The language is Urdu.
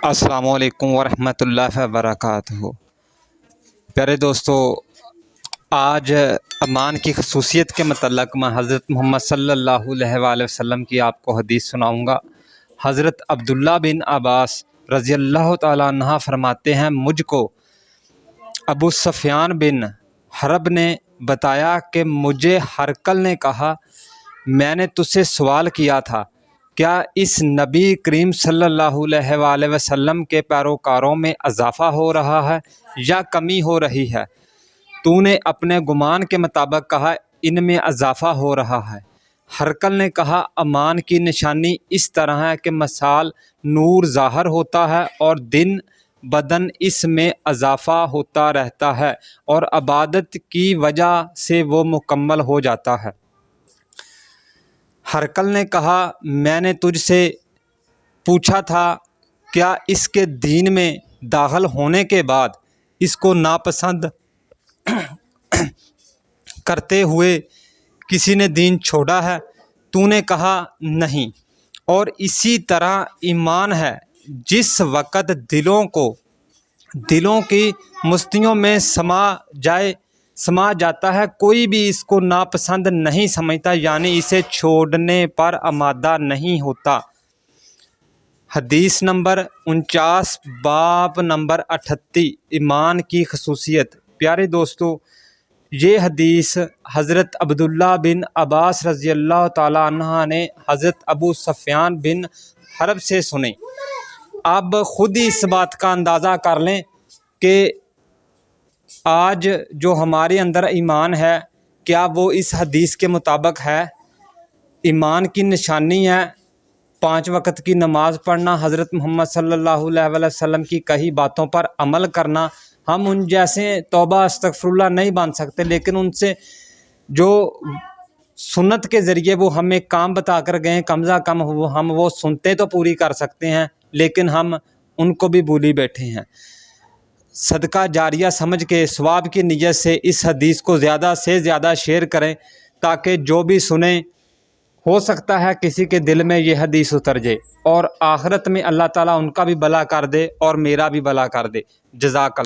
السلام علیکم ورحمۃ اللہ وبرکاتہ۔ پیارے دوستو، آج امان کی خصوصیت کے متعلق میں حضرت محمد صلی اللہ علیہ وآلہ وسلم کی آپ کو حدیث سناؤں گا۔ حضرت عبداللہ بن عباس رضی اللہ تعالیٰ عنہ فرماتے ہیں، مجھ کو ابو سفیان بن حرب نے بتایا کہ مجھے ہرقل نے کہا، میں نے تجھ سے سوال کیا تھا، کیا اس نبی کریم صلی اللہ علیہ وآلہ وسلم کے پیروکاروں میں اضافہ ہو رہا ہے یا کمی ہو رہی ہے؟ تو نے اپنے گمان کے مطابق کہا، ان میں اضافہ ہو رہا ہے۔ ہرقل نے کہا، امان کی نشانی اس طرح ہے کہ مثال نور ظاہر ہوتا ہے اور دن بدن اس میں اضافہ ہوتا رہتا ہے اور عبادت کی وجہ سے وہ مکمل ہو جاتا ہے۔ ہرقل نے کہا، میں نے تجھ سے پوچھا تھا، کیا اس کے دین میں داخل ہونے کے بعد اس کو ناپسند کرتے ہوئے کسی نے دین چھوڑا ہے؟ تو نے کہا، نہیں۔ اور اسی طرح ایمان ہے، جس وقت دلوں کی مستیوں میں سما جاتا ہے، کوئی بھی اس کو ناپسند نہیں سمجھتا، یعنی اسے چھوڑنے پر آمادہ نہیں ہوتا۔ حدیث نمبر 49، باب نمبر 38، ایمان کی خصوصیت۔ پیارے دوستو، یہ حدیث حضرت عبداللہ بن عباس رضی اللہ تعالیٰ عنہ نے حضرت ابو سفیان بن حرب سے سنی۔ اب خود ہی اس بات کا اندازہ کر لیں کہ آج جو ہمارے اندر ایمان ہے، کیا وہ اس حدیث کے مطابق ہے؟ ایمان کی نشانی ہے 5 وقت کی نماز پڑھنا، حضرت محمد صلی اللہ علیہ وسلم کی کہی باتوں پر عمل کرنا۔ ہم ان جیسے توبہ استغفر اللہ نہیں بن سکتے، لیکن ان سے جو سنت کے ذریعے وہ ہمیں کام بتا کر گئے، کم از کم ہم وہ سنتے تو پوری کر سکتے ہیں، لیکن ہم ان کو بھی بھولی بیٹھے ہیں۔ صدقہ جاریہ سمجھ کے ثواب کی نیت سے اس حدیث کو زیادہ سے زیادہ شیئر کریں، تاکہ جو بھی سنیں، ہو سکتا ہے کسی کے دل میں یہ حدیث اتر جائے اور آخرت میں اللہ تعالیٰ ان کا بھی بھلا کر دے اور میرا بھی بھلا کر دے۔ جزاک اللہ۔